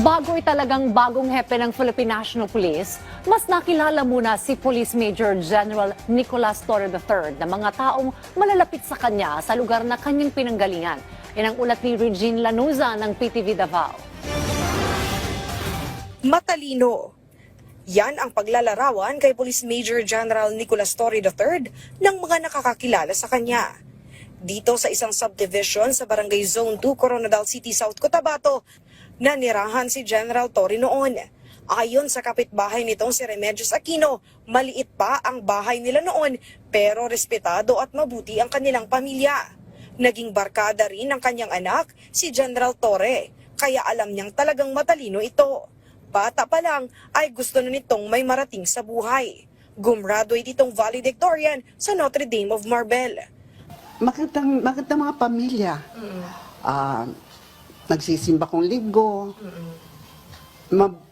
Bago talagang bagong hepe ng Philippine National Police, mas nakilala muna si Police Major General Nicolas Torre III na mga taong malalapit sa kanya sa lugar na kanyang pinanggalingan. Yan ang ulat ni Regine Lanuza ng PTV Davao. Matalino. Yan ang paglalarawan kay Police Major General Nicolas Torre III ng mga nakakakilala sa kanya. Dito sa isang subdivision sa Barangay Zone 2, Coronadal City, South Cotabato, nanirahan si General Torre noon. Ayon sa kapitbahay nitong si Remedios Aquino, maliit pa ang bahay nila noon pero respetado at mabuti ang kanilang pamilya. Naging barkada rin ng kanyang anak, si General Torre, kaya alam niyang talagang matalino ito. Bata pa lang ay gusto na nitong may marating sa buhay. Gumraduate itong valedictorian sa Notre Dame of Marbel. Magandang mga pamilya. Nagsisimba kong linggo.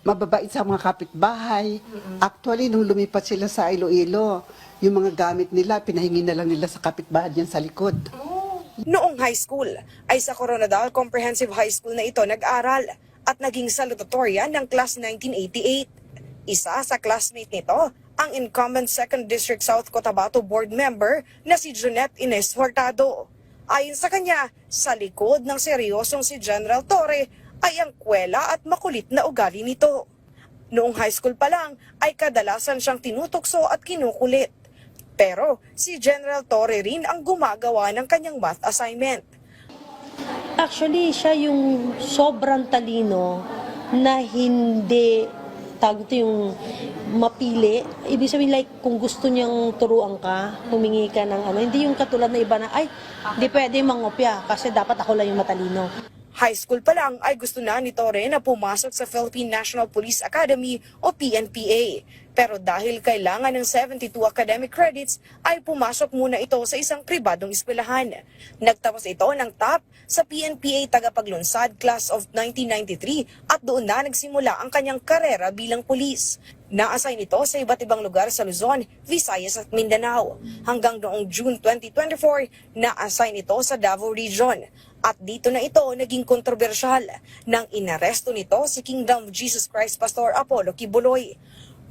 Mababait sa mga kapitbahay. Actually, nung lumipat sila sa Iloilo, yung mga gamit nila, pinahingi na lang nila sa kapitbahay dyan sa likod. Noong high school, ay sa Coronadal Comprehensive High School na ito nag-aral at naging salutatorian ng Class 1988. Isa sa classmate nito, ang incumbent 2nd District South Cotabato Board member na si Junette Ines Hurtado. Ayon sa kanya, sa likod ng seryosong si General Torre ay ang kwela at makulit na ugali nito. Noong high school pa lang ay kadalasan siyang tinutukso at kinukulit. Pero si General Torre rin ang gumagawa ng kanyang math assignment. Actually, siya yung sobrang talino na hindi yung mapili. Ibig sabihin like kung gusto niyang turuan ka, humingi ka ng hindi yung katulad na iba na, ay, di pwede mangopya kasi dapat ako lang yung matalino. High school pa lang ay gusto na ni Torre na pumasok sa Philippine National Police Academy o PNPA. Pero dahil kailangan ng 72 academic credits, ay pumasok muna ito sa isang pribadong eskwelahan. Nagtapos ito ng top sa PNPA Tagapaglunsad Class of 1993 at doon na nagsimula ang kanyang karera bilang pulis. Na-assign ito sa iba't ibang lugar sa Luzon, Visayas at Mindanao. Hanggang noong June 2024, na-assign ito sa Davao Region. At dito na ito naging kontrobersyal nang inaresto nito si Kingdom of Jesus Christ Pastor Apollo Kibuloy.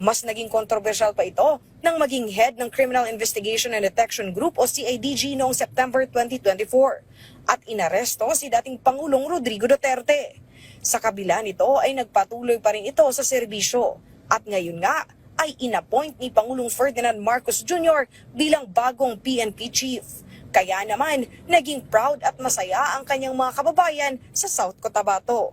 Mas naging kontrobersyal pa ito nang maging head ng Criminal Investigation and Detection Group o CIDG noong September 2024 at inaresto si dating Pangulong Rodrigo Duterte. Sa kabila nito ay nagpatuloy pa rin ito sa serbisyo at ngayon nga ay inappoint ni Pangulong Ferdinand Marcos Jr. bilang bagong PNP chief. Kaya naman, naging proud at masaya ang kanyang mga kababayan sa South Cotabato.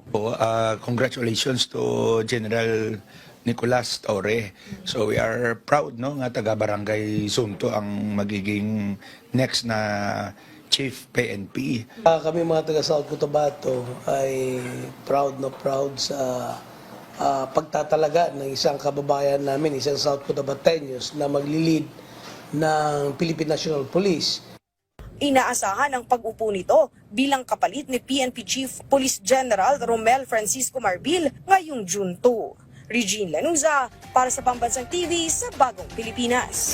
Congratulations to General Nicolas Torre. So we are proud nga taga-Barangay Zone 2 ang magiging next na Chief PNP. Kami mga taga-South Cotabato ay proud sa pagtatalaga ng isang kababayan namin, isang South Cotabateños na maglilid ng Philippine National Police. Inaasahan ang pag-upo nito bilang kapalit ni PNP Chief Police General Romel Francisco Marbil ngayong June 2. Regine Lanuza para sa Pambansang TV sa Bagong Pilipinas.